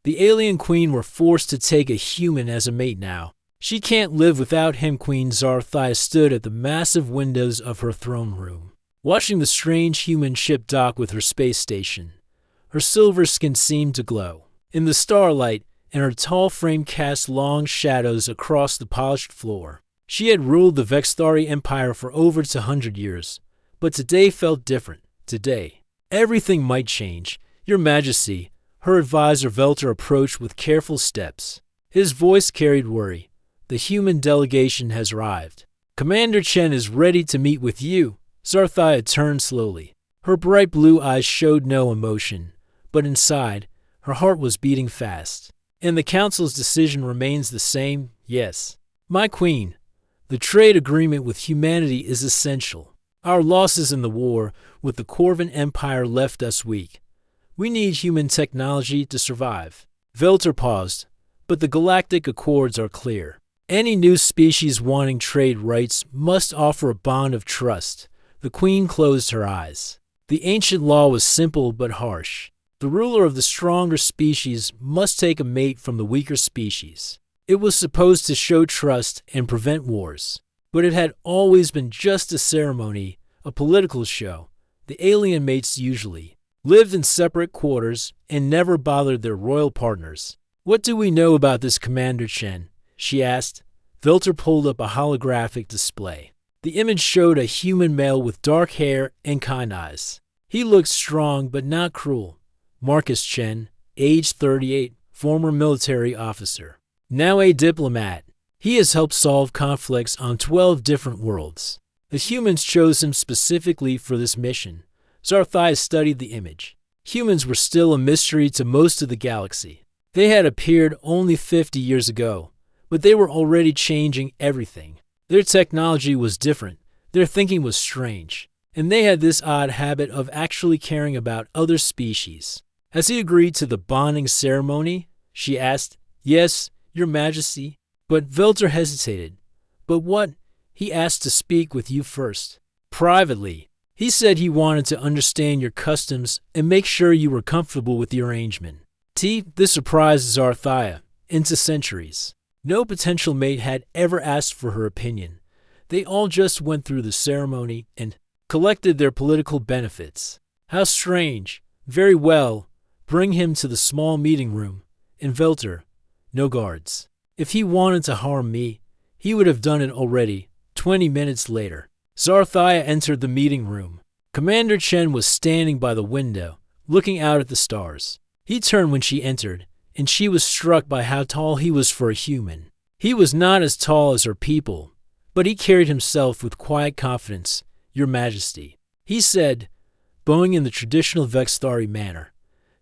The Alien-Queen were forced to take a human as a mate now. She can't live without him. Queen Sci-Fi stood at the massive windows of her throne room, watching the strange human ship dock with her space station. Her silver skin seemed to glow in the starlight, and her tall frame cast long shadows across the polished floor. She had ruled the Vexthari Empire for over 200 years, but today felt different. Today, everything might change. Your Majesty, her advisor Velter approached with careful steps. His voice carried worry. The human delegation has arrived. Commander Chen is ready to meet with you. Sci-Fi turned slowly. Her bright blue eyes showed no emotion, but inside, her heart was beating fast. And the Council's decision remains the same, yes. My Queen, the trade agreement with humanity is essential. Our losses in the war with the Corvan Empire left us weak. We need human technology to survive. Velter paused, but the Galactic Accords are clear. Any new species wanting trade rights must offer a bond of trust. The Queen closed her eyes. The ancient law was simple but harsh. The ruler of the stronger species must take a mate from the weaker species. It was supposed to show trust and prevent wars. But it had always been just a ceremony, a political show. The alien mates usually lived in separate quarters and never bothered their royal partners. What do we know about this Commander Chen? She asked. Velter pulled up a holographic display. The image showed a human male with dark hair and kind eyes. He looked strong but not cruel. Marcus Chen, age 38, former military officer. Now a diplomat. He has helped solve conflicts on 12 different worlds. The humans chose him specifically for this mission. Sci-Fi studied the image. Humans were still a mystery to most of the galaxy. They had appeared only 50 years ago, but they were already changing everything. Their technology was different, their thinking was strange, and they had this odd habit of actually caring about other species. Has he agreed to the bonding ceremony? She asked. Yes, Your Majesty. But Velter hesitated. But what? He asked to speak with you first. Privately. He said he wanted to understand your customs and make sure you were comfortable with the arrangement. This surprised Zarthia into centuries. No potential mate had ever asked for her opinion. They all just went through the ceremony and collected their political benefits. How strange. Very well. Bring him to the small meeting room. In Velter, no guards. If he wanted to harm me, he would have done it already. 20 minutes later, Zarthia entered the meeting room. Commander Chen was standing by the window, looking out at the stars. He turned when she entered, and she was struck by how tall he was for a human. He was not as tall as her people, but he carried himself with quiet confidence. Your Majesty, he said, bowing in the traditional Vexthari manner.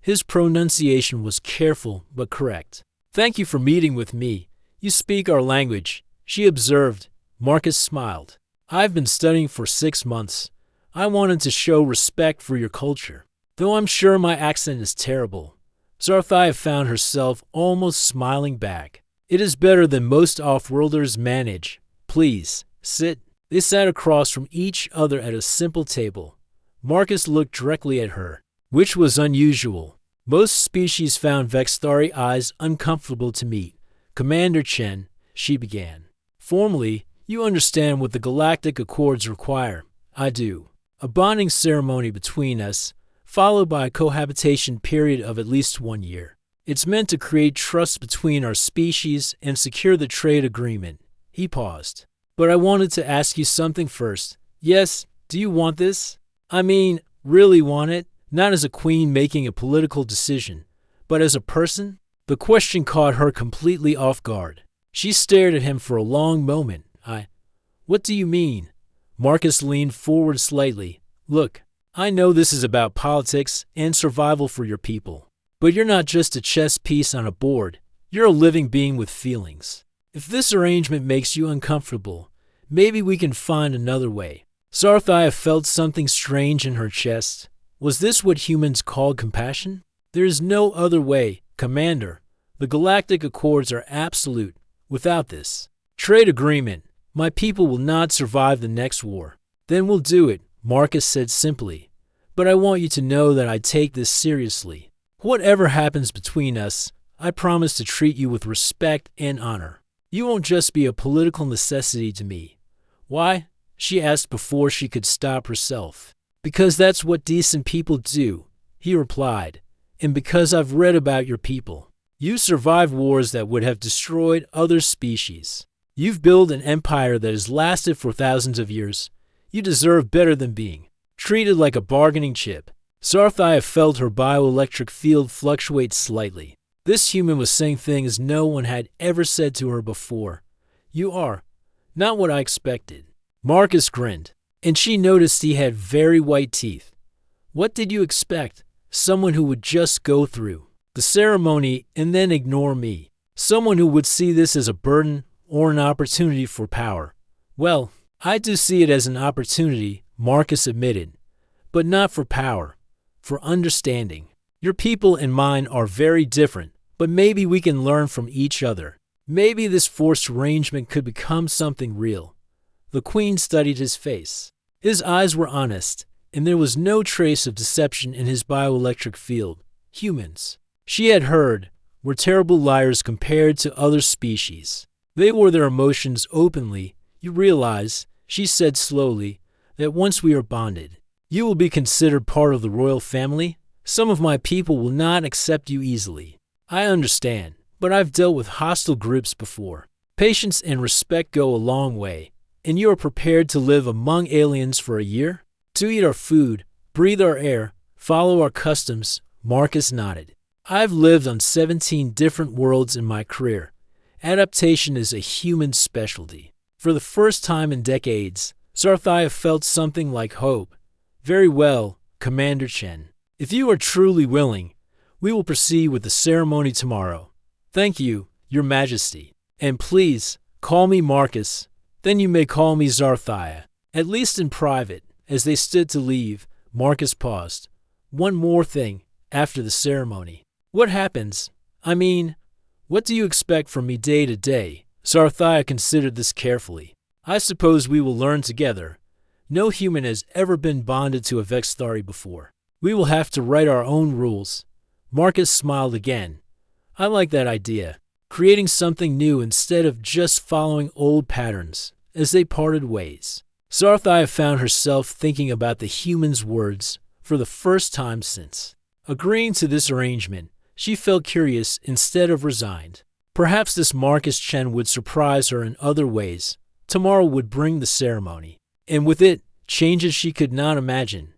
His pronunciation was careful but correct. Thank you for meeting with me. You speak our language, she observed. Marcus smiled. I've been studying for 6 months. I wanted to show respect for your culture, though I'm sure my accent is terrible. Zarthia found herself almost smiling back. It is better than most off-worlders manage. Please, sit. They sat across from each other at a simple table. Marcus looked directly at her, which was unusual. Most species found Vexthari eyes uncomfortable to meet. Commander Chen, she began. Formally, you understand what the Galactic Accords require. I do. A bonding ceremony between us, followed by a cohabitation period of at least 1 year. It's meant to create trust between our species and secure the trade agreement. He paused. But I wanted to ask you something first. Yes, do you want this? I mean, really want it? Not as a queen making a political decision, but as a person? The question caught her completely off guard. She stared at him for a long moment. What do you mean? Marcus leaned forward slightly. Look, I know this is about politics and survival for your people. But you're not just a chess piece on a board. You're a living being with feelings. If this arrangement makes you uncomfortable, maybe we can find another way. Zarthia felt something strange in her chest. Was this what humans called compassion? There is no other way, Commander. The Galactic Accords are absolute. Without this trade agreement, my people will not survive the next war. Then we'll do it, Marcus said simply. But I want you to know that I take this seriously. Whatever happens between us, I promise to treat you with respect and honor. You won't just be a political necessity to me. Why? She asked before she could stop herself. Because that's what decent people do, he replied. And because I've read about your people. You survived wars that would have destroyed other species. You've built an empire that has lasted for thousands of years. You deserve better than being treated like a bargaining chip. Sci-Fi felt her bioelectric field fluctuate slightly. This human was saying things no one had ever said to her before. You are not what I expected. Marcus grinned, and she noticed he had very white teeth. What did you expect? Someone who would just go through the ceremony and then ignore me. Someone who would see this as a burden or an opportunity for power. Well, I do see it as an opportunity, Marcus admitted, but not for power, for understanding. Your people and mine are very different, but maybe we can learn from each other. Maybe this forced arrangement could become something real. The queen studied his face. His eyes were honest, and there was no trace of deception in his bioelectric field. Humans, she had heard, were terrible liars compared to other species. They wore their emotions openly. You realize, she said slowly, that once we are bonded, you will be considered part of the royal family. Some of my people will not accept you easily. I understand, but I've dealt with hostile groups before. Patience and respect go a long way, and you are prepared to live among aliens for a year? To eat our food, breathe our air, follow our customs, Marcus nodded. I've lived on 17 different worlds in my career. Adaptation is a human specialty. For the first time in decades, Sarthia felt something like hope. Very well, Commander Chen. If you are truly willing, we will proceed with the ceremony tomorrow. Thank you, Your Majesty. And please, call me Marcus. Then you may call me Zarthia. At least in private. As they stood to leave, Marcus paused. One more thing, after the ceremony. What happens? I mean, what do you expect from me day to day? Zarthia considered this carefully. I suppose we will learn together. No human has ever been bonded to a Vexthari before. We will have to write our own rules. Marcus smiled again. I like that idea. Creating something new instead of just following old patterns. As they parted ways, Zarthia found herself thinking about the human's words for the first time since. Agreeing to this arrangement, she felt curious instead of resigned. Perhaps this Marcus Chen would surprise her in other ways. Tomorrow would bring the ceremony, and with it, changes she could not imagine.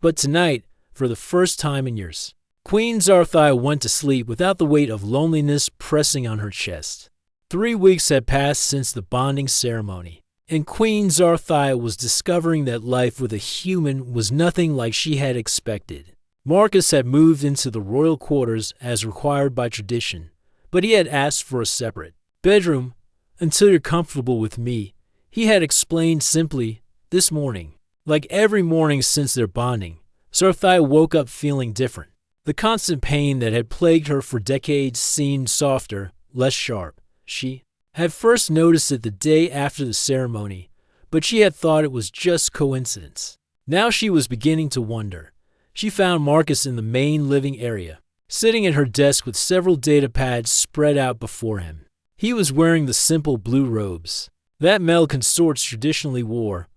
But tonight, for the first time in years, Queen Zarthia went to sleep without the weight of loneliness pressing on her chest. 3 weeks had passed since the bonding ceremony, and Queen Zarthia was discovering that life with a human was nothing like she had expected. Marcus had moved into the royal quarters as required by tradition, but he had asked for a separate bedroom until you're comfortable with me, he had explained simply this morning. Like every morning since their bonding, Zarthia woke up feeling different. The constant pain that had plagued her for decades seemed softer, less sharp. She had first noticed it the day after the ceremony, but she had thought it was just coincidence. Now she was beginning to wonder. She found Marcus in the main living area, sitting at her desk with several data pads spread out before him. He was wearing the simple blue robes that male consorts traditionally wore,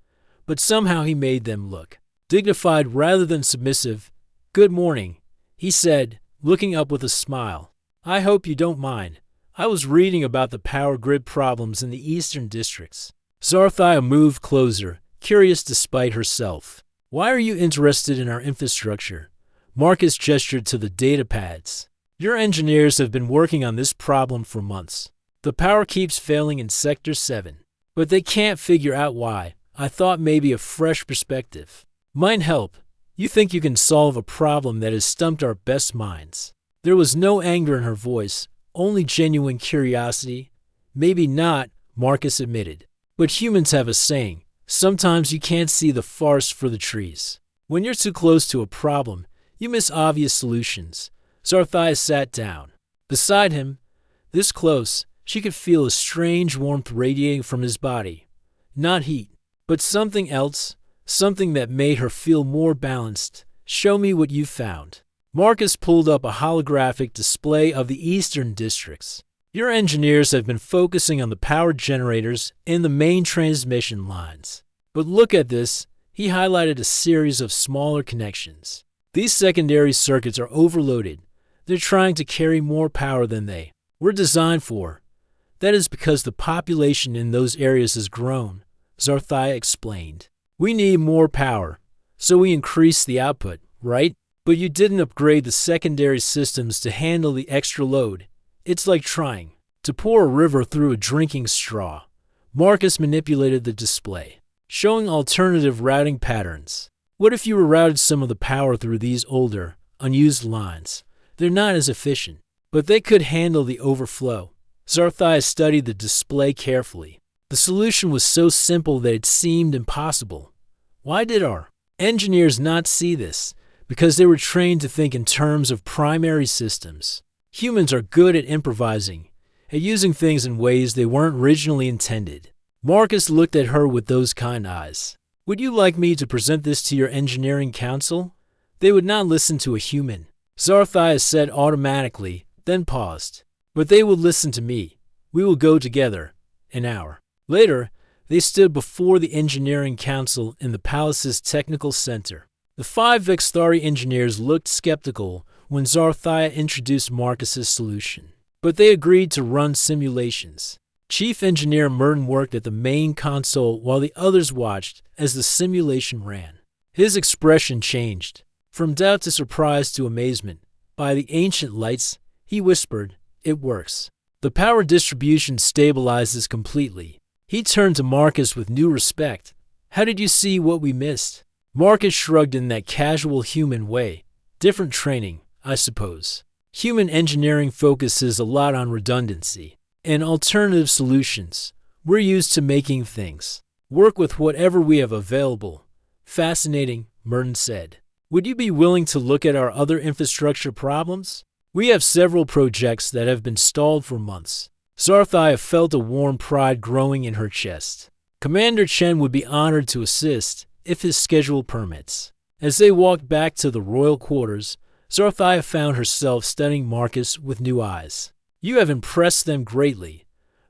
but somehow he made them look dignified rather than submissive. Good morning, he said, looking up with a smile. I hope you don't mind. I was reading about the power grid problems in the eastern districts. Zarthia moved closer, curious despite herself. Why are you interested in our infrastructure? Marcus gestured to the data pads. Your engineers have been working on this problem for months. The power keeps failing in Sector 7, but they can't figure out why. I thought maybe a fresh perspective might help. You think you can solve a problem that has stumped our best minds. There was no anger in her voice, only genuine curiosity. Maybe not, Marcus admitted. But humans have a saying. Sometimes you can't see the forest for the trees. When you're too close to a problem, you miss obvious solutions. Zarthia sat down. Beside him, this close, she could feel a strange warmth radiating from his body. Not heat, but something else, something that made her feel more balanced. Show me what you found. Marcus pulled up a holographic display of the eastern districts. Your engineers have been focusing on the power generators and the main transmission lines. But look at this. He highlighted a series of smaller connections. These secondary circuits are overloaded. They're trying to carry more power than they were designed for. That is because the population in those areas has grown, Zarthia explained. We need more power, so we increase the output, right? But you didn't upgrade the secondary systems to handle the extra load. It's like trying to pour a river through a drinking straw. Marcus manipulated the display, showing alternative routing patterns. What if you routed some of the power through these older, unused lines? They're not as efficient, but they could handle the overflow. Zarthia studied the display carefully. The solution was so simple that it seemed impossible. Why did our engineers not see this? Because they were trained to think in terms of primary systems. Humans are good at improvising, at using things in ways they weren't originally intended. Marcus looked at her with those kind eyes. Would you like me to present this to your engineering council? They would not listen to a human. Zarthia said automatically, then paused. But they will listen to me. We will go together. An hour later, they stood before the engineering council in the palace's technical center. The 5 Vexthari engineers looked skeptical when Zarthia introduced Marcus's solution, but they agreed to run simulations. Chief Engineer Merton worked at the main console while the others watched as the simulation ran. His expression changed, from doubt to surprise to amazement. By the ancient lights, he whispered, "It works. The power distribution stabilizes completely." He turned to Marcus with new respect. "How did you see what we missed?" Marcus shrugged in that casual human way. "Different training, I suppose. Human engineering focuses a lot on redundancy and alternative solutions. We're used to making things work with whatever we have available." "Fascinating," Merton said. "Would you be willing to look at our other infrastructure problems? We have several projects that have been stalled for months." Zarthia felt a warm pride growing in her chest. Commander Chen would be honored to assist if his schedule permits. As they walked back to the royal quarters, Zarthia found herself studying Marcus with new eyes. "You have impressed them greatly.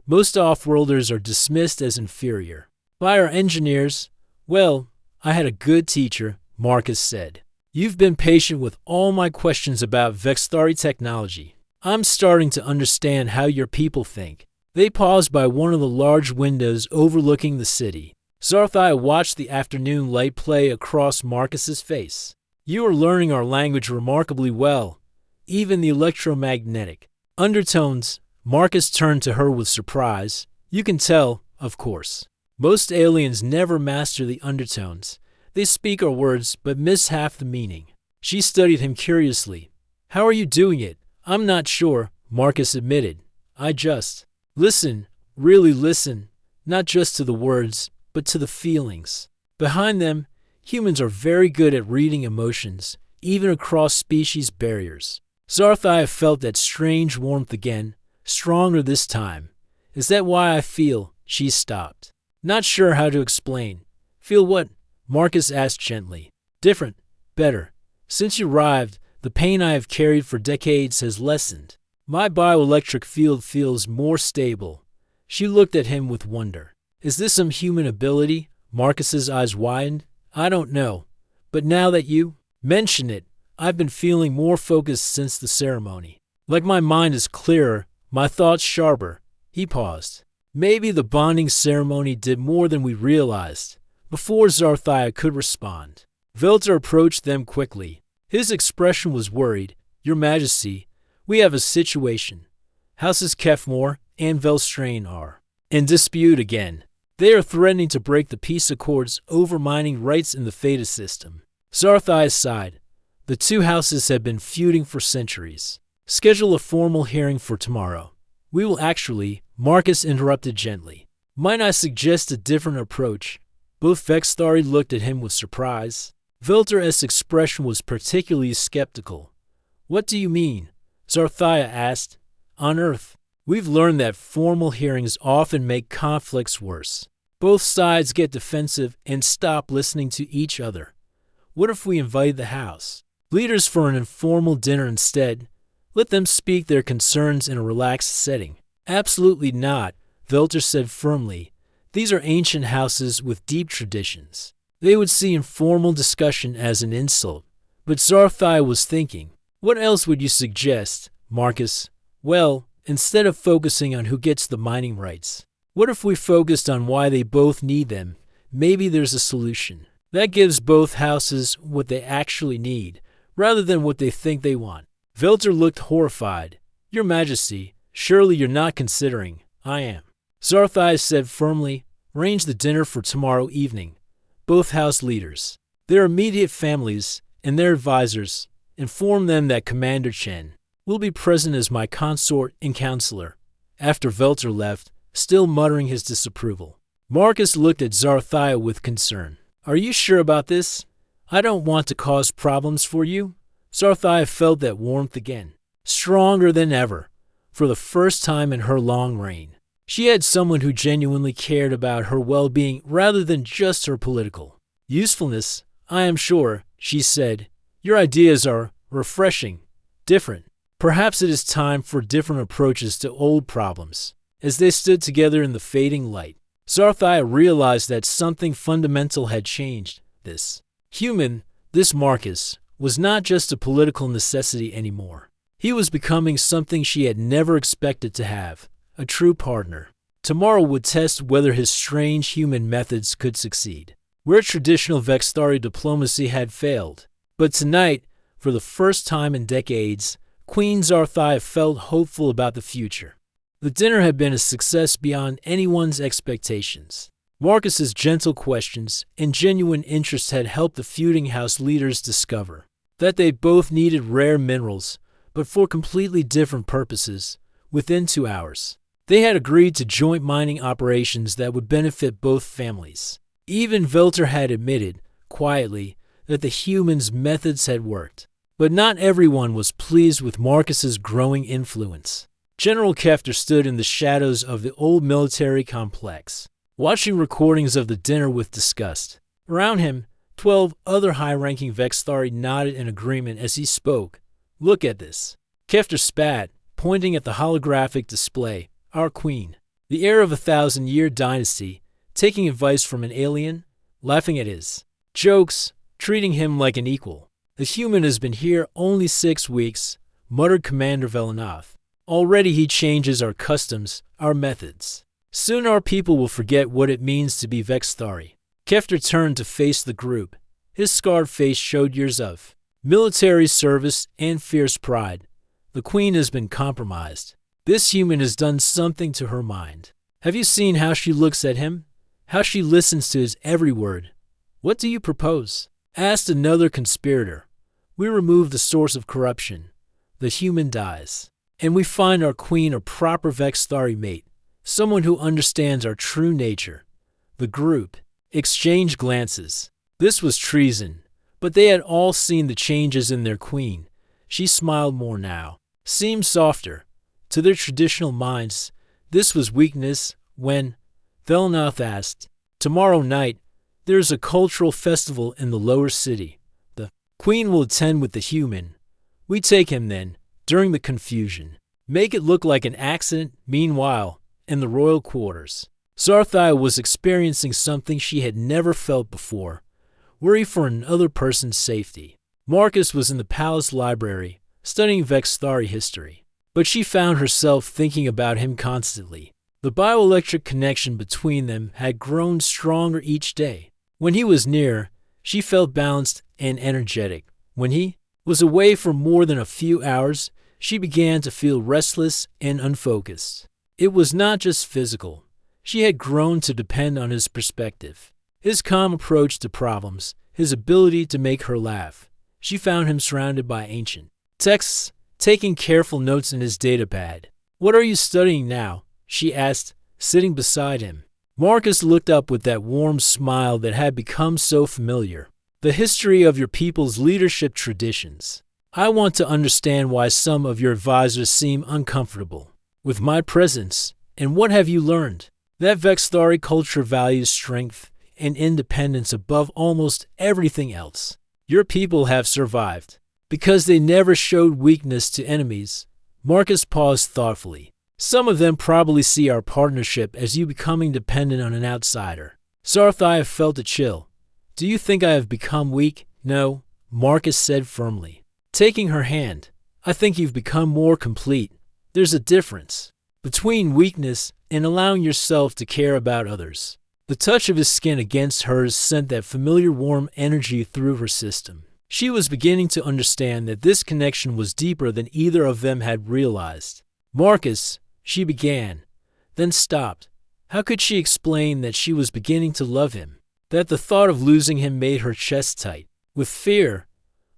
Most off-worlders are dismissed as inferior by our engineers." "Well, I had a good teacher," Marcus said. "You've been patient with all my questions about Vexthari technology. I'm starting to understand how your people think." They paused by one of the large windows overlooking the city. Zarthia watched the afternoon light play across Marcus's face. "You are learning our language remarkably well, even the electromagnetic undertones." Marcus turned to her with surprise. "You can tell, of course. Most aliens never master the undertones. They speak our words but miss half the meaning." She studied him curiously. "How are you doing it?" "I'm not sure," Marcus admitted. "I just listen, really listen, not just to the words, but to the feelings behind them. Humans are very good at reading emotions, even across species barriers." Zarthia felt that strange warmth again, stronger this time. "Is that why I feel?" She stopped, not sure how to explain. "Feel what?" Marcus asked gently. "Different, better. Since you arrived, the pain I have carried for decades has lessened. My bioelectric field feels more stable." She looked at him with wonder. "Is this some human ability?" Marcus's eyes widened. "I don't know. But now that you mention it, I've been feeling more focused since the ceremony. Like my mind is clearer, my thoughts sharper." He paused. "Maybe the bonding ceremony did more than we realized." Before Zarthia could respond, Velter approached them quickly. His expression was worried. "Your Majesty, we have a situation. Houses Kefmore and Velstrain are in dispute again. They are threatening to break the peace accords over mining rights in the Theta system." Zarthia sighed. "The 2 houses have been feuding for centuries. Schedule a formal hearing for tomorrow." "We will actually," Marcus interrupted gently. "Might I suggest a different approach?" Both Vexthari looked at him with surprise. Velter's expression was particularly skeptical. "What do you mean?" Zarthia asked. "On Earth, we've learned that formal hearings often make conflicts worse. Both sides get defensive and stop listening to each other. What if we invite the House leaders for an informal dinner instead. Let them speak their concerns in a relaxed setting. Absolutely not, Velter said firmly. These are ancient houses with deep traditions. They would see informal discussion as an insult. But Zarthai was thinking, what else would you suggest, Marcus? Well, instead of focusing on who gets the mining rights, what if we focused on why they both need them? Maybe there's a solution. That gives both houses what they actually need, rather than what they think they want. Velter looked horrified. Your Majesty, surely you're not considering. I am. Zarthai said firmly, arrange the dinner for tomorrow evening. Both house leaders, their immediate families, and their advisors, inform them that Commander Chen will be present as my consort and counselor. After Velter left, still muttering his disapproval, Marcus looked at Zarthia with concern. Are you sure about this? I don't want to cause problems for you. Zarthia felt that warmth again, stronger than ever. For the first time in her long reign, she had someone who genuinely cared about her well-being rather than just her political usefulness. I am sure, she said. Your ideas are refreshing, different. Perhaps it is time for different approaches to old problems. As they stood together in the fading light, Zarthia realized that something fundamental had changed. This Marcus, was not just a political necessity anymore. He was becoming something she had never expected to have, a true partner. Tomorrow would test whether his strange human methods could succeed, where traditional Vextari diplomacy had failed. But tonight, for the first time in decades, Queen Zarthia felt hopeful about the future. The dinner had been a success beyond anyone's expectations. Marcus's gentle questions and genuine interest had helped the feuding house leaders discover that they both needed rare minerals, but for completely different purposes. Within 2 hours, they had agreed to joint mining operations that would benefit both families. Even Velter had admitted, quietly, that the humans' methods had worked. But not everyone was pleased with Marcus's growing influence. General Kefter stood in the shadows of the old military complex, watching recordings of the dinner with disgust. Around him, 12 other high-ranking Vextari nodded in agreement as he spoke. Look at this. Kefter spat, pointing at the holographic display. Our queen, the heir of a 1,000-year dynasty, taking advice from an alien, laughing at his jokes, treating him like an equal. The human has been here only 6 weeks, muttered Commander Velenov. Already he changes our customs, our methods. Soon our people will forget what it means to be Vextari. Kefter turned to face the group. His scarred face showed years of military service and fierce pride. The queen has been compromised. This human has done something to her mind. Have you seen how she looks at him? How she listens to his every word? What do you propose? Asked another conspirator. We remove the source of corruption. The human dies. And we find our queen a proper Vextari mate, someone who understands our true nature. The group exchanged glances. This was treason, but they had all seen the changes in their queen. She smiled more now, seemed softer. To their traditional minds, this was weakness. When Velenov asked, tomorrow night, there is a cultural festival in the lower city. The queen will attend with the human. We take him then, during the confusion. Make it look like an accident. Meanwhile, in the royal quarters, Zarthia was experiencing something she had never felt before, worry for another person's safety. Marcus was in the palace library, studying Vextari history, but she found herself thinking about him constantly. The bioelectric connection between them had grown stronger each day. When he was near, she felt balanced and energetic. When he was away for more than a few hours, she began to feel restless and unfocused. It was not just physical. She had grown to depend on his perspective, his calm approach to problems, his ability to make her laugh. She found him surrounded by ancient texts, taking careful notes in his datapad. What are you studying now? She asked, sitting beside him. Marcus looked up with that warm smile that had become so familiar. The history of your people's leadership traditions. I want to understand why some of your advisors seem uncomfortable with my presence. And what have you learned? That Vextari culture values strength and independence above almost everything else. Your people have survived. Because they never showed weakness to enemies. Marcus paused thoughtfully. Some of them probably see our partnership as you becoming dependent on an outsider. Zarthia felt a chill. Do you think I have become weak? No, Marcus said firmly. Taking her hand, I think you've become more complete. There's a difference between weakness and allowing yourself to care about others. The touch of his skin against hers sent that familiar warm energy through her system. She was beginning to understand that this connection was deeper than either of them had realized. Marcus, she began, then stopped. How could she explain that she was beginning to love him? That the thought of losing him made her chest tight. With fear.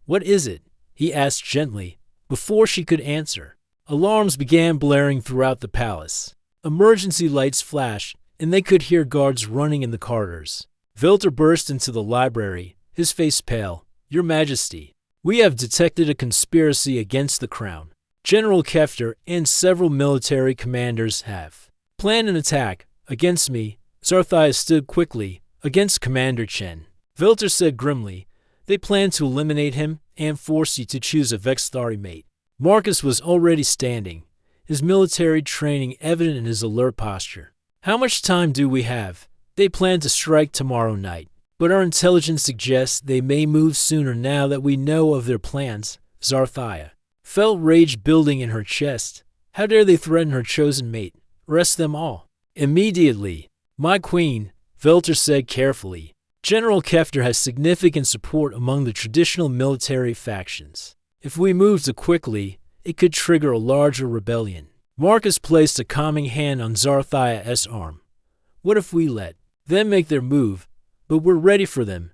What is it? He asked gently, before she could answer. Alarms began blaring throughout the palace. Emergency lights flashed, and they could hear guards running in the corridors. Vilter burst into the library, his face pale. Your Majesty, we have detected a conspiracy against the crown. General Kefter and several military commanders have planned an attack against me. Zarthia stood quickly against Commander Chen. Vilter said grimly, they plan to eliminate him and force you to choose a Vexthari mate. Marcus was already standing, his military training evident in his alert posture. How much time do we have? They plan to strike tomorrow night, but our intelligence suggests they may move sooner now that we know of their plans. Zarthia felt rage building in her chest. How dare they threaten her chosen mate? Arrest them all. Immediately. My queen, Vilter said carefully. General Kefter has significant support among the traditional military factions. If we move too quickly, it could trigger a larger rebellion. Marcus placed a calming hand on Zarthia's arm. What if we let them make their move, but we're ready for them?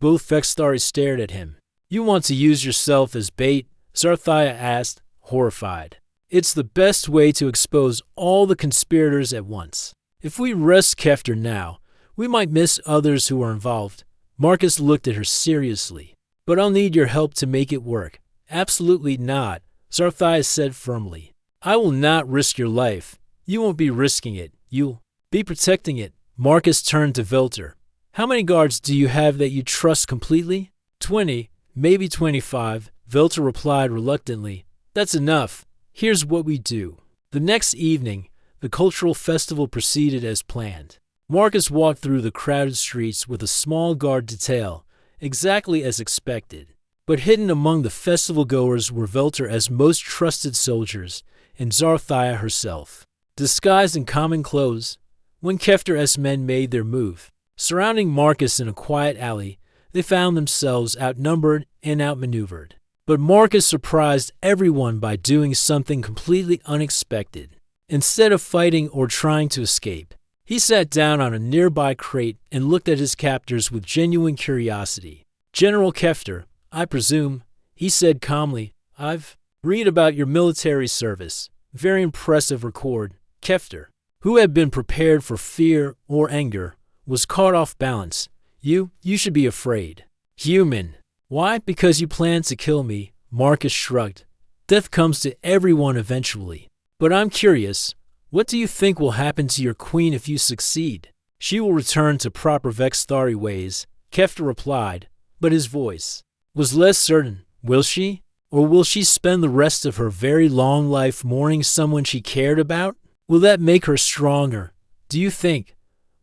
Both Vexthari stared at him. You want to use yourself as bait? Zarthia asked, horrified. It's the best way to expose all the conspirators at once. If we arrest Kefter now, we might miss others who are involved. Marcus looked at her seriously. But I'll need your help to make it work. Absolutely not, Zarthia said firmly. I will not risk your life. You won't be risking it. You'll be protecting it. Marcus turned to Vilter. How many guards do you have that you trust completely? 20, maybe 25, Vilter replied reluctantly. That's enough. Here's what we do. The next evening, the cultural festival proceeded as planned. Marcus walked through the crowded streets with a small guard detail, exactly as expected. But hidden among the festival-goers were Vilter's most trusted soldiers and Zarthia herself. Disguised in common clothes, when Kefter's men made their move, surrounding Marcus in a quiet alley, they found themselves outnumbered and outmaneuvered. But Marcus surprised everyone by doing something completely unexpected. Instead of fighting or trying to escape, he sat down on a nearby crate and looked at his captors with genuine curiosity. General Kefter, I presume, he said calmly, I've read about your military service. Very impressive record. Kefter, who had been prepared for fear or anger, was caught off balance. You should be afraid. Human. Why? Because you plan to kill me, Marcus shrugged. Death comes to everyone eventually. But I'm curious, what do you think will happen to your queen if you succeed? She will return to proper Vexthari ways, Kefter replied, but his voice was less certain. Will she? Or will she spend the rest of her very long life mourning someone she cared about? Will that make her stronger? Do you think?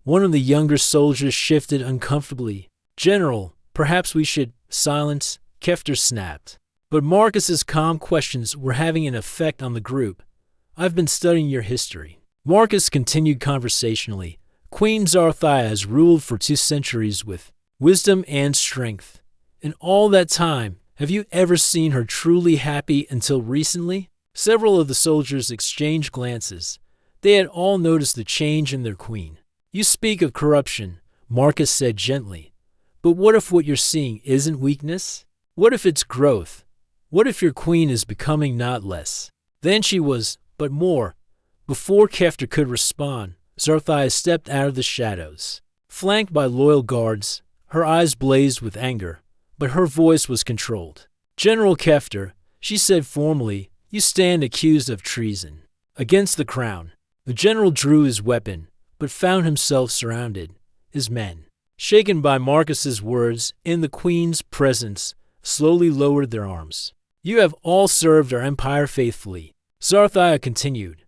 One of the younger soldiers shifted uncomfortably. General, perhaps we should silence, Kefter snapped. But Marcus's calm questions were having an effect on the group. I've been studying your history. Marcus continued conversationally. Queen Zarthia has ruled for 2 centuries with wisdom and strength. In all that time, have you ever seen her truly happy until recently? Several of the soldiers exchanged glances. They had all noticed the change in their queen. You speak of corruption, Marcus said gently. But what if what you're seeing isn't weakness? What if it's growth? What if your queen is becoming not less than she was, but more? Before Kefter could respond, Zarthia stepped out of the shadows. Flanked by loyal guards, her eyes blazed with anger, but her voice was controlled. General Kefter, she said formally, you stand accused of treason against the crown. The general drew his weapon, but found himself surrounded. His men, shaken by Marcus's words in the queen's presence, slowly lowered their arms. You have all served our empire faithfully. Zarthia continued.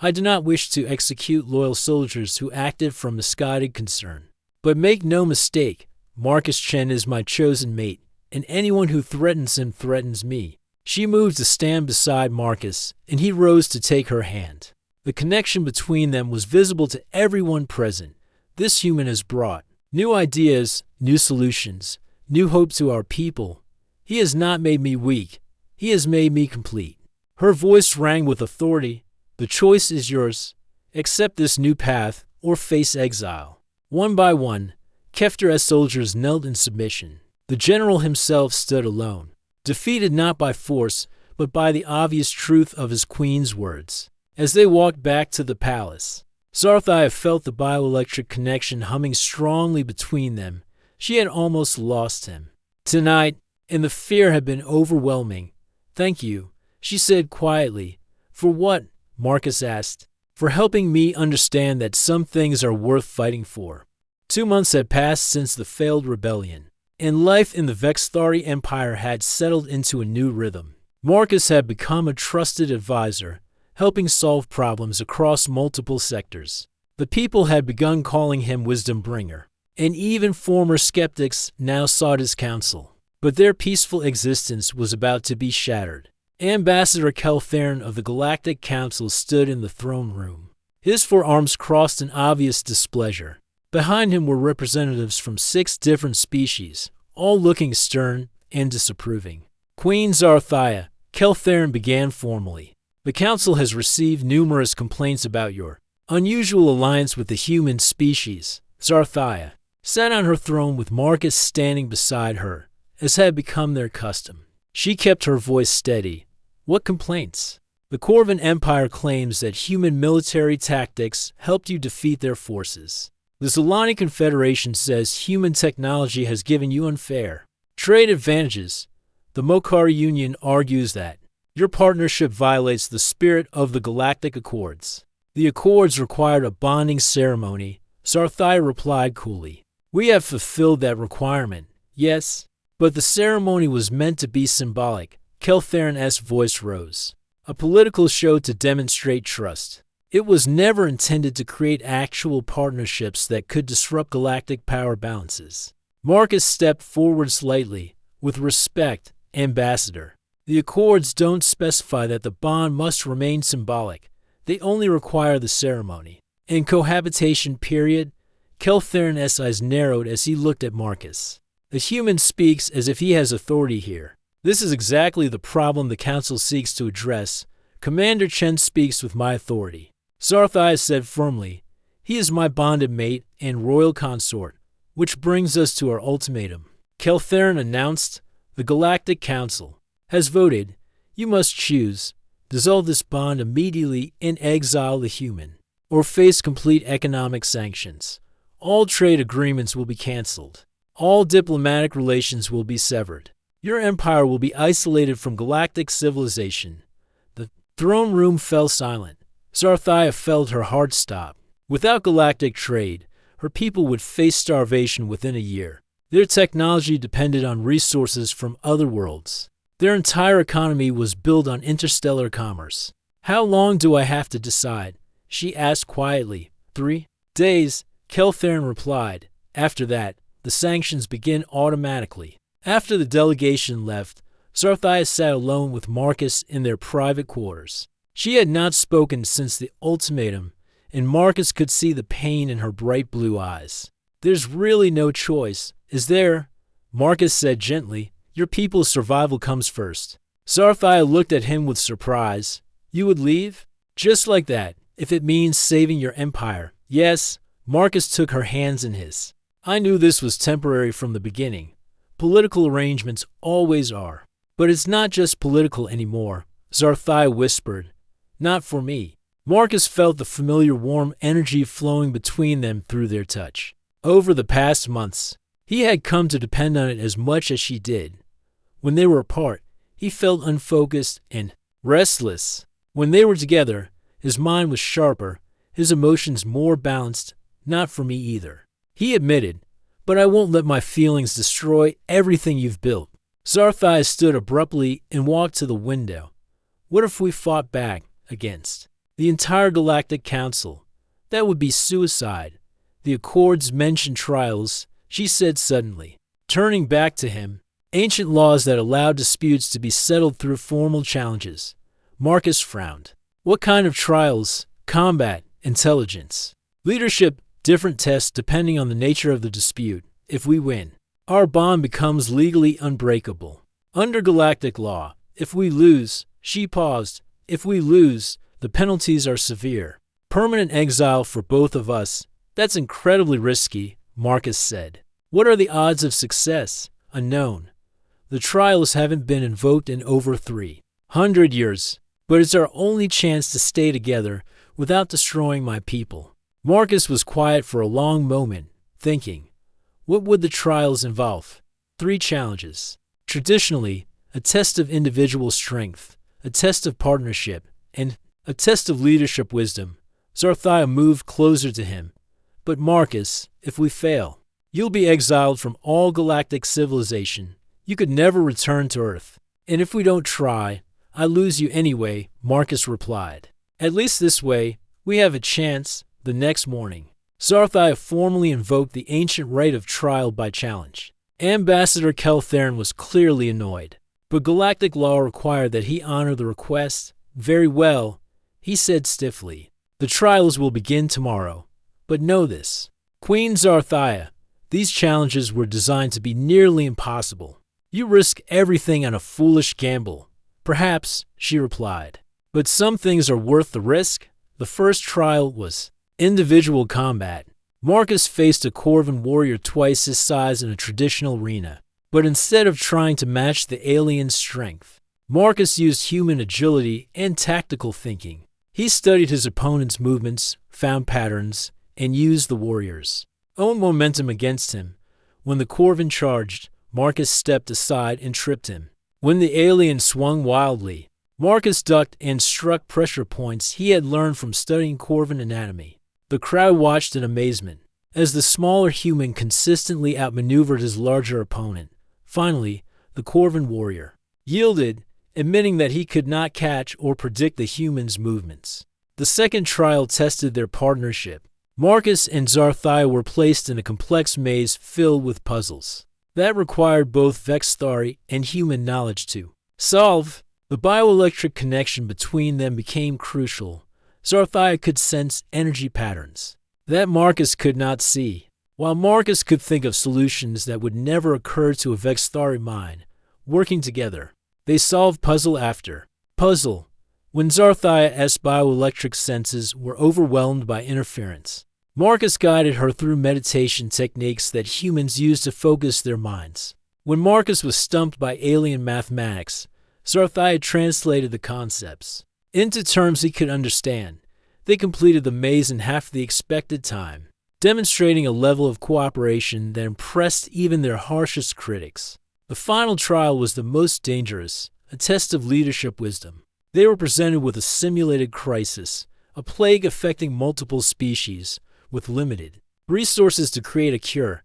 I do not wish to execute loyal soldiers who acted from misguided concern. But make no mistake, Marcus Chen is my chosen mate, and anyone who threatens him threatens me. She moved to stand beside Marcus, and he rose to take her hand. The connection between them was visible to everyone present. This human has brought new ideas, new solutions, new hope to our people. He has not made me weak. He has made me complete. Her voice rang with authority. The choice is yours. Accept this new path or face exile. One by one, Kefter's soldiers knelt in submission. The general himself stood alone, defeated not by force, but by the obvious truth of his queen's words. As they walked back to the palace, Zarthia felt the bioelectric connection humming strongly between them. She had almost lost him tonight, and the fear had been overwhelming. Thank you, she said quietly. For what? Marcus asked. For helping me understand that some things are worth fighting for. 2 months had passed since the failed rebellion, and life in the Vexthari Empire had settled into a new rhythm. Marcus had become a trusted advisor, helping solve problems across multiple sectors. The people had begun calling him Wisdom Bringer, and even former skeptics now sought his counsel. But their peaceful existence was about to be shattered. Ambassador Kelthern of the Galactic Council stood in the throne room. His forearms crossed in obvious displeasure. Behind him were representatives from 6 different species, all looking stern and disapproving. Queen Zarthia, Kelthern began formally. The council has received numerous complaints about your unusual alliance with the human species. Zarthia sat on her throne with Marcus standing beside her, as had become their custom. She kept her voice steady. What complaints? The Corvin Empire claims that human military tactics helped you defeat their forces. The Zolani Confederation says human technology has given you unfair trade advantages. The Mokari Union argues that your partnership violates the spirit of the Galactic Accords. The Accords required a bonding ceremony. Zarthia replied coolly. We have fulfilled that requirement, yes, but the ceremony was meant to be symbolic. Kelthern's voice rose. A political show to demonstrate trust. It was never intended to create actual partnerships that could disrupt galactic power balances. Marcus stepped forward slightly. With respect, Ambassador. The Accords don't specify that the bond must remain symbolic. They only require the ceremony. In cohabitation period, Kelthern's eyes narrowed as he looked at Marcus. The human speaks as if he has authority here. This is exactly the problem the Council seeks to address. Commander Chen speaks with my authority. Zarthia said firmly, he is my bonded mate and royal consort, which brings us to our ultimatum. Kelthern announced, the Galactic Council has voted. You must choose. Dissolve this bond immediately and exile the human, or face complete economic sanctions. All trade agreements will be cancelled. All diplomatic relations will be severed. Your empire will be isolated from galactic civilization. The throne room fell silent. Zarthia felt her heart stop. Without galactic trade, her people would face starvation within a year. Their technology depended on resources from other worlds. Their entire economy was built on interstellar commerce. How long do I have to decide? She asked quietly. 3 days, Kelthern replied. After that, the sanctions begin automatically. After the delegation left, Zarthia sat alone with Marcus in their private quarters. She had not spoken since the ultimatum, and Marcus could see the pain in her bright blue eyes. There's really no choice, is there? Marcus said gently. Your people's survival comes first. Zarthia looked at him with surprise. You would leave? Just like that, if it means saving your empire. Yes, Marcus took her hands in his. I knew this was temporary from the beginning. Political arrangements always are. But it's not just political anymore, Zarthia whispered. Not for me. Marcus felt the familiar warm energy flowing between them through their touch. Over the past months, he had come to depend on it as much as she did. When they were apart, he felt unfocused and restless. When they were together, his mind was sharper, his emotions more balanced. Not for me either. He admitted, but I won't let my feelings destroy everything you've built. Zarthai stood abruptly and walked to the window. What if we fought back against the entire Galactic Council? That would be suicide. The Accords mentioned trials, she said suddenly. Turning back to him, ancient laws that allowed disputes to be settled through formal challenges. Marcus frowned. What kind of trials? Combat, intelligence, leadership, different tests depending on the nature of the dispute. If we win, our bond becomes legally unbreakable. Under galactic law, if we lose, she paused, if we lose, the penalties are severe. Permanent exile for both of us. That's incredibly risky, Marcus said. What are the odds of success? Unknown. The trials haven't been invoked in over 300 years, but it's our only chance to stay together without destroying my people. Marcus was quiet for a long moment, thinking. What would the trials involve? 3 challenges. Traditionally, a test of individual strength, a test of partnership, and a test of leadership wisdom. Zarthai moved closer to him. But Marcus, if we fail, you'll be exiled from all galactic civilization. You could never return to Earth. And if we don't try, I lose you anyway, Marcus replied. At least this way, we have a chance. The next morning, Zarthai formally invoked the ancient right of trial by challenge. Ambassador Kelthern was clearly annoyed, but galactic law required that he honor the request. Very well, he said stiffly. The trials will begin tomorrow. But know this, Queen Zarthai, these challenges were designed to be nearly impossible. You risk everything on a foolish gamble. Perhaps, she replied. But some things are worth the risk. The first trial was individual combat. Marcus faced a Corvan warrior twice his size in a traditional arena. But instead of trying to match the alien's strength, Marcus used human agility and tactical thinking. He studied his opponent's movements, found patterns, and used the warrior's own momentum against him. When the Corvan charged, Marcus stepped aside and tripped him. When the alien swung wildly, Marcus ducked and struck pressure points he had learned from studying Corvan anatomy. The crowd watched in amazement as the smaller human consistently outmaneuvered his larger opponent. Finally, the Corvan warrior yielded, admitting that he could not catch or predict the human's movements. The second trial tested their partnership. Marcus and Zarthai were placed in a complex maze filled with puzzles that required both Vexthari and human knowledge to solve. The bioelectric connection between them became crucial. Zarthai could sense energy patterns that Marcus could not see, while Marcus could think of solutions that would never occur to a Vexthari mind. Working together, they solved puzzle after puzzle. When Zarthai's bioelectric senses were overwhelmed by interference, Marcus guided her through meditation techniques that humans use to focus their minds. When Marcus was stumped by alien mathematics, Zarthai translated the concepts into terms he could understand. They completed the maze in half the expected time, demonstrating a level of cooperation that impressed even their harshest critics. The final trial was the most dangerous, a test of leadership wisdom. They were presented with a simulated crisis, a plague affecting multiple species, with limited resources to create a cure.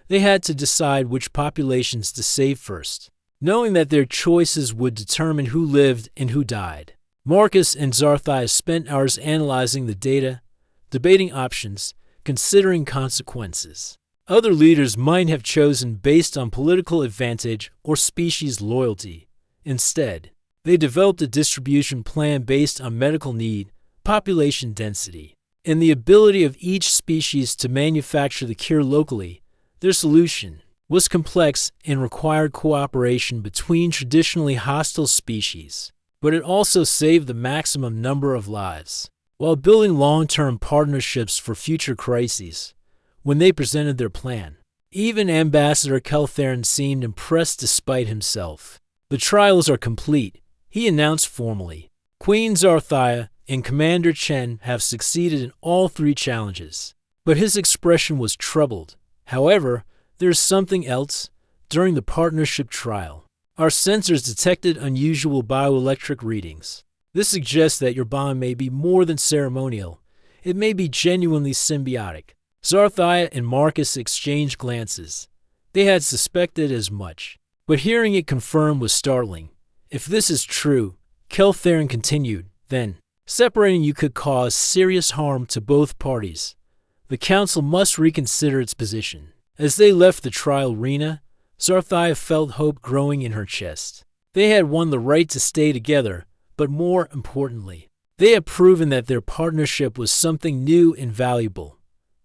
They had to decide which populations to save first, knowing that their choices would determine who lived and who died. Marcus and Zarthai spent hours analyzing the data, debating options, considering consequences. Other leaders might have chosen based on political advantage or species loyalty. Instead, they developed a distribution plan based on medical need, population density, and the ability of each species to manufacture the cure locally. Their solution was complex and required cooperation between traditionally hostile species, but it also saved the maximum number of lives, while building long-term partnerships for future crises. When they presented their plan, even Ambassador Kelthern seemed impressed despite himself. The trials are complete, he announced formally. Queen Zarthai and Commander Chen have succeeded in all 3 challenges. But his expression was troubled. However, there's something else. During the partnership trial, our sensors detected unusual bioelectric readings. This suggests that your bond may be more than ceremonial. It may be genuinely symbiotic. Zarthai and Marcus exchanged glances. They had suspected as much. But hearing it confirmed was startling. If this is true, Keltherin continued, then separating you could cause serious harm to both parties. The council must reconsider its position. As they left the trial arena, Zarthia felt hope growing in her chest. They had won the right to stay together, but more importantly, they had proven that their partnership was something new and valuable.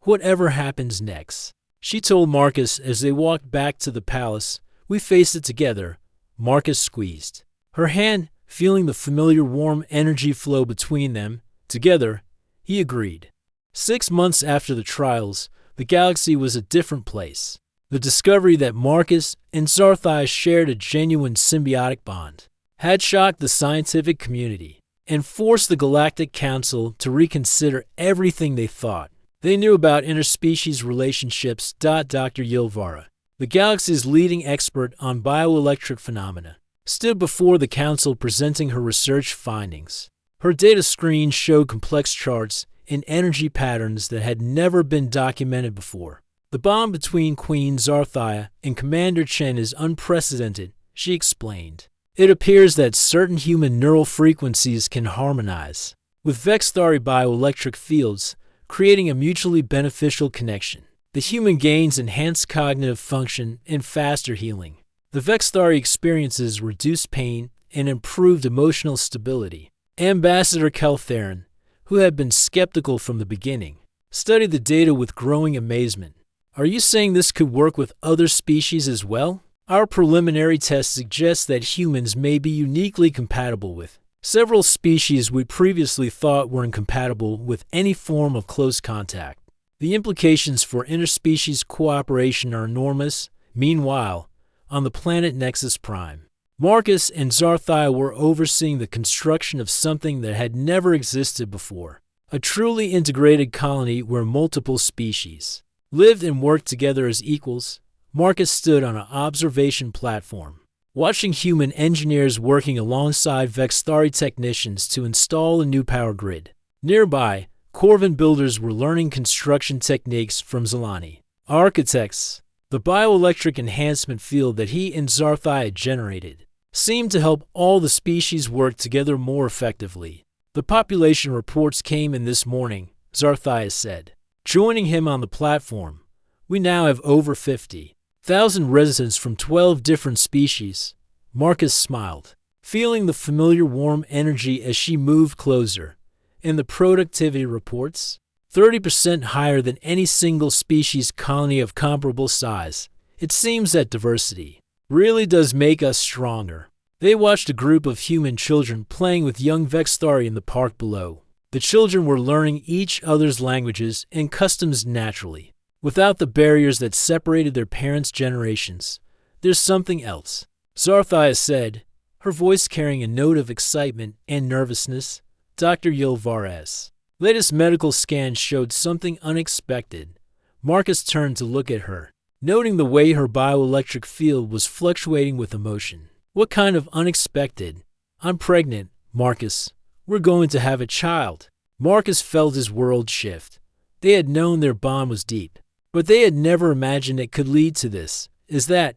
Whatever happens next, she told Marcus as they walked back to the palace, we faced it together. Marcus squeezed her hand, feeling the familiar warm energy flow between them. Together, he agreed. 6 months after the trials, the galaxy was a different place. The discovery that Marcus and Zarthia shared a genuine symbiotic bond had shocked the scientific community and forced the Galactic Council to reconsider everything they thought they knew about interspecies relationships. Dr. Yilvara, the galaxy's leading expert on bioelectric phenomena, stood before the council presenting her research findings. Her data screen showed complex charts and energy patterns that had never been documented before. The bond between Queen Zarthia and Commander Chen is unprecedented, she explained. It appears that certain human neural frequencies can harmonize with Vexthari bioelectric fields, creating a mutually beneficial connection. The human gains enhanced cognitive function and faster healing. The Vexthari experiences reduced pain and improved emotional stability. Ambassador Keltherin, who had been skeptical from the beginning, studied the data with growing amazement. Are you saying this could work with other species as well? Our preliminary tests suggest that humans may be uniquely compatible with several species we previously thought were incompatible with any form of close contact. The implications for interspecies cooperation are enormous. Meanwhile, on the planet Nexus Prime, Marcus and Zarthia were overseeing the construction of something that had never existed before. A truly integrated colony where multiple species lived and worked together as equals. Marcus stood on an observation platform, watching human engineers working alongside Vexthari technicians to install a new power grid. Nearby, Corvin builders were learning construction techniques from Zelani architects. The bioelectric enhancement field that he and Zarthia generated seemed to help all the species work together more effectively. The population reports came in this morning, Zarthia said, joining him on the platform. We now have over 50,000 residents from 12 different species. Marcus smiled, feeling the familiar warm energy as she moved closer. And the productivity reports, 30% higher than any single species colony of comparable size. It seems that diversity really does make us stronger. They watched a group of human children playing with young Vexthari in the park below. The children were learning each other's languages and customs naturally, without the barriers that separated their parents' generations. There's something else, Zarthia said, her voice carrying a note of excitement and nervousness. Dr. Yilvaras' latest medical scan showed something unexpected. Marcus turned to look at her, noting the way her bioelectric field was fluctuating with emotion. What kind of unexpected? I'm pregnant, Marcus. We're going to have a child. Marcus felt his world shift. They had known their bond was deep, but they had never imagined it could lead to this. Is that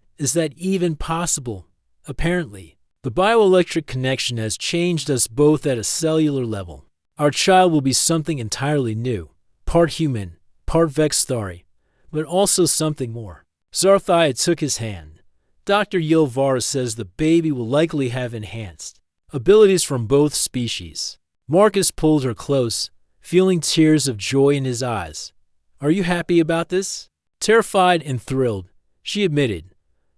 even possible? Apparently, the bioelectric connection has changed us both at a cellular level. Our child will be something entirely new, part human, part Vexthari, but also something more. Zarthia took his hand. Dr. Yilvara says the baby will likely have enhanced abilities from both species. Marcus pulled her close, feeling tears of joy in his eyes. Are you happy about this? Terrified and thrilled, she admitted.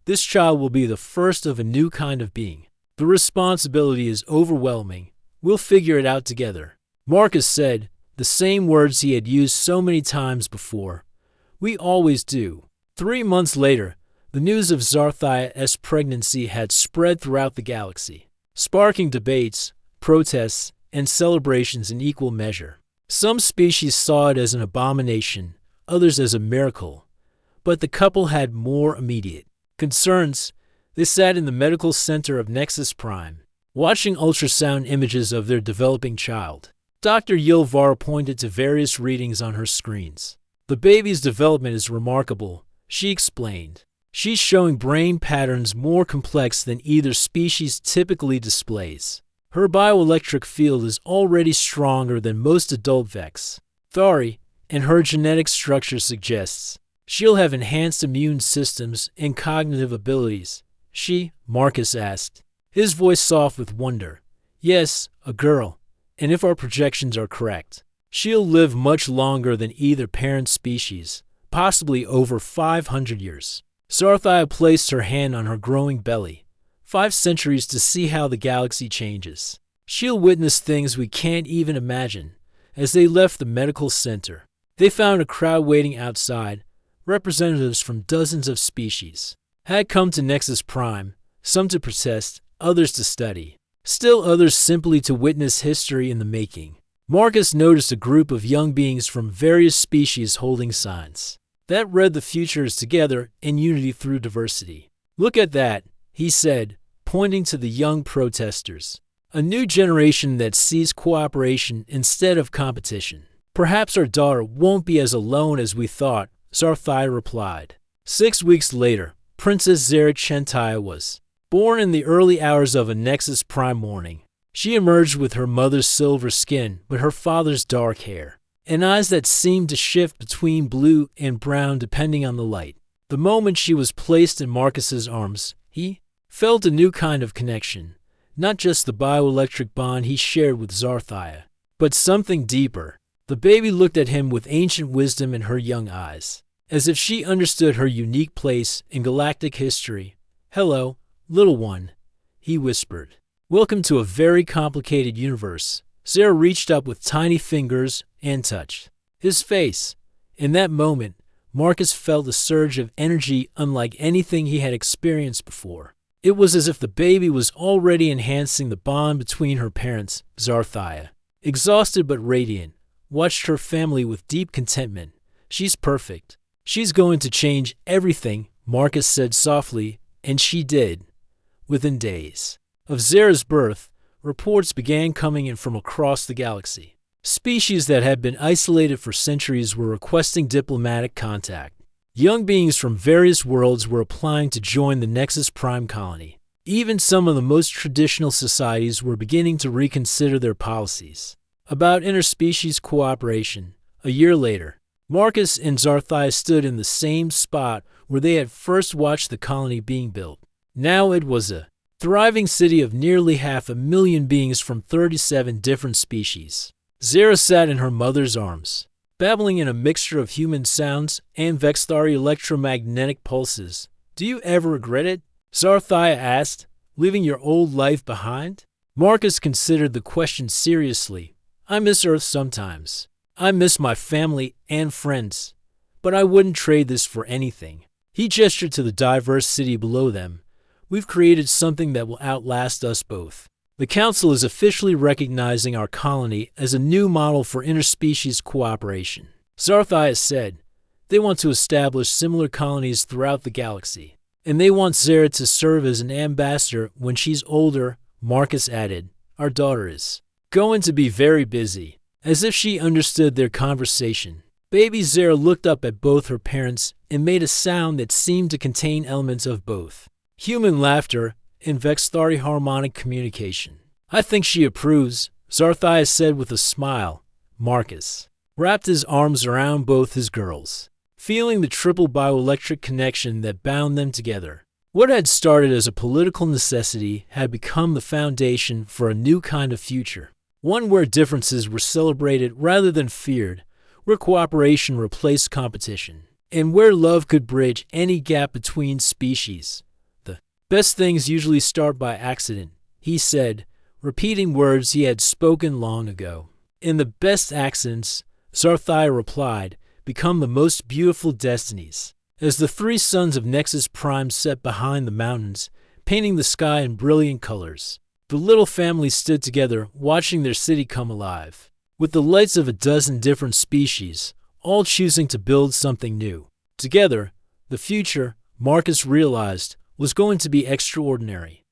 This child will be the first of a new kind of being. The responsibility is overwhelming. We'll figure it out together. Marcus said, the same words he had used so many times before. We always do. 3 months later, the news of Zarthia's pregnancy had spread throughout the galaxy, sparking debates, protests, and celebrations in equal measure. Some species saw it as an abomination, others as a miracle. But the couple had more immediate concerns. They sat in the medical center of Nexus Prime, watching ultrasound images of their developing child. Dr. Yilvar pointed to various readings on her screens. The baby's development is remarkable, she explained. She's showing brain patterns more complex than either species typically displays. Her bioelectric field is already stronger than most adult Vex. Thari, and her genetic structure suggests she'll have enhanced immune systems and cognitive abilities. Marcus asked, his voice soft with wonder. Yes, a girl, and if our projections are correct, she'll live much longer than either parent species, possibly over 500 years. Zarthia placed her hand on her growing belly. 5 centuries to see how the galaxy changes. She'll witness things we can't even imagine. As they left the medical center, they found a crowd waiting outside. Representatives from dozens of species had come to Nexus Prime, some to protest, others to study, still others simply to witness history in the making. Marcus noticed a group of young beings from various species holding signs that read the future is together in unity through diversity. Look at that, he said, pointing to the young protesters. A new generation that sees cooperation instead of competition. Perhaps our daughter won't be as alone as we thought, Zarthia replied. 6 weeks later, Princess Zera Chentia was born in the early hours of a Nexus Prime morning. She emerged with her mother's silver skin but her father's dark hair, and eyes that seemed to shift between blue and brown depending on the light. The moment she was placed in Marcus's arms, he felt a new kind of connection. Not just the bioelectric bond he shared with Zarthia, but something deeper. The baby looked at him with ancient wisdom in her young eyes, as if she understood her unique place in galactic history. Hello, little one, he whispered. Welcome to a very complicated universe. Zera reached up with tiny fingers and touched his face. In that moment, Marcus felt a surge of energy unlike anything he had experienced before. It was as if the baby was already enhancing the bond between her parents. Zarthia, exhausted but radiant, watched her family with deep contentment. She's perfect. She's going to change everything, Marcus said softly, and she did. Within days of Zera's birth, reports began coming in from across the galaxy. Species that had been isolated for centuries were requesting diplomatic contact. Young beings from various worlds were applying to join the Nexus Prime colony. Even some of the most traditional societies were beginning to reconsider their policies about interspecies cooperation. A year later, Marcus and Zarthia stood in the same spot where they had first watched the colony being built. Now it was a thriving city of nearly 500,000 beings from 37 different species. Zera sat in her mother's arms, babbling in a mixture of human sounds and Vexthari electromagnetic pulses. Do you ever regret it? Zarthia asked, leaving your old life behind? Marcus considered the question seriously. I miss Earth sometimes. I miss my family and friends. But I wouldn't trade this for anything. He gestured to the diverse city below them. We've created something that will outlast us both. The Council is officially recognizing our colony as a new model for interspecies cooperation. Zarthia said they want to establish similar colonies throughout the galaxy, and they want Zera to serve as an ambassador when she's older. Marcus added, our daughter is going to be very busy. As if she understood their conversation, baby Zera looked up at both her parents and made a sound that seemed to contain elements of both human laughter and Vexthari harmonic communication. I think she approves, Zarthia said with a smile. Marcus wrapped his arms around both his girls, feeling the triple bioelectric connection that bound them together. What had started as a political necessity had become the foundation for a new kind of future, one where differences were celebrated rather than feared, where cooperation replaced competition, and where love could bridge any gap between species. Best things usually start by accident, he said, repeating words he had spoken long ago. In the best accidents, Zarthia replied, become the most beautiful destinies. As the 3 sons of Nexus Prime set behind the mountains, painting the sky in brilliant colors, the little family stood together, watching their city come alive. With the lights of a dozen different species, all choosing to build something new. Together, the future, Marcus realized, was going to be extraordinary.